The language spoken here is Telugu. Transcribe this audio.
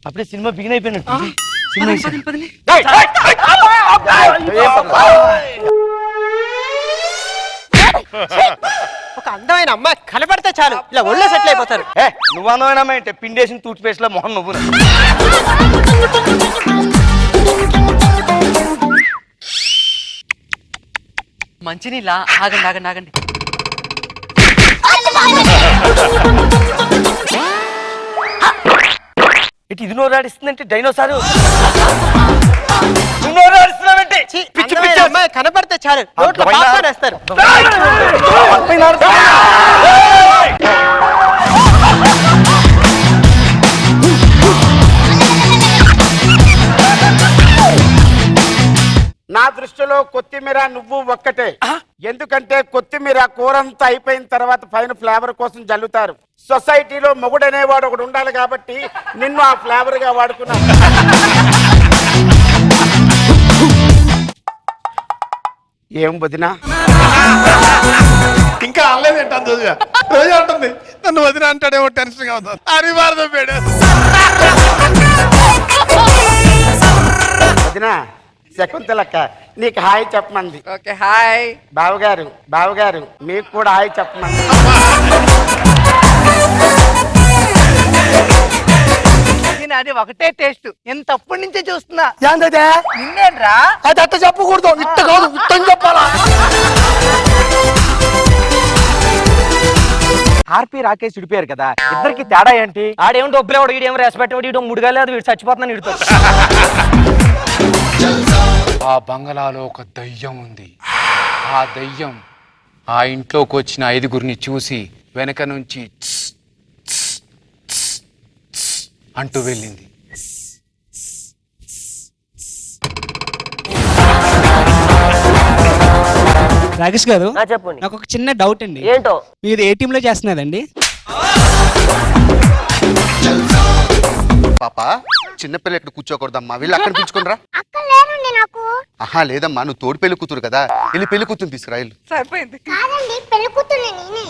అప్పుడే సినిమా బిగిన్ అయిపోయినట్టు. ఒక అందమైన అమ్మాయి కనబడితే చాలు ఇలా ఒళ్ళో సెటిల్ అయిపోతారు. నువ్వు అందమైన అమ్మాయి అంటే పిండేసిన టూత్ పేస్ట్ లో మొహం నువ్వు. మంచినీళ్ళ ఆగండి ఆగండి ఆగండి. ఇటు ఇది నోరు ఆడిస్తుందంటే డైనోసారు. నువ్వు నోరు ఆడిస్తున్నావంటే పిచ్చి పిచ్చి అమ్మాయి కనబడితే చాలు నోట్లో పాప్కార్న్ వేస్తారు. నా దృష్టిలో కొత్తిమీర నువ్వు ఒక్కటే. ఎందుకంటే కొత్తిమీర కూరంతా అయిపోయిన తర్వాత పైన ఫ్లేవర్ కోసం జల్లుతారు. సొసైటీలో మొగుడు అనేవాడు ఒకడు ఉండాలి కాబట్టి నిన్ను ఆ ఫ్లేవర్ గా వాడుకున్నా. ఏం వదినా ఇంకా అనలేదేంటాను రోజు అంటుంది నన్ను వదిన అంటాడేమో టెన్షన్ గా అవుతుంది. అనివార్యం పేడు వదినా శకుంతలక్క నీకు హాయ్ చెప్పమంది. Okay hi. బావగారు మీకు కూడా హాయ్ చెప్పమంది. అది ఒకటే టేస్ట్ ఎంతప్పటి నుంచే చూస్తున్నా. ఏంటదే నిన్నేంట్రా? అది అట్ట చెప్పకూడదు, ఇట్ట కాదు ఇట్టని చెప్పాలా. ఆర్పి రాకేష్ విడిపోయారు కదా, ఇద్దరికి తేడా ఏంటి? ఆడేమో డబ్బులు ఎవడు, ఈడేమో రెస్పెక్ట్ ఎవడు, ఈడో ముడిగాలి అది వీడు చచ్చిపోతున్నాను వీడితో. ఆ బంగళాలో ఒక దయ్యం ఉంది. ఆ దయ్యం ఆ ఇంట్లోకి వచ్చిన 5గురిని చూసి వెనక నుంచి "త్స్, త్స్, త్స్, త్స్" అంటూ వెళ్ళింది. రాకేష్ గారు చెప్పండి. నాకు ఒక చిన్న డౌట్ అండి. ఏంటో? మీరు ఏ టీంలో చేస్తున్నారండి? పాప చిన్నపిల్ల ఇక్కడ కూర్చోకూడదమ్మా, వీళ్ళు అక్కడ పిలుచుకునిరా. ఆహా లేదమ్మా, నువ్వు తోడు పెళ్లి కూతురు కదా, వెళ్ళి పెళ్లి కూతురు తీసుకురా. సరిపోయింది. కాదండి పెళ్లి కూతురు నేనే.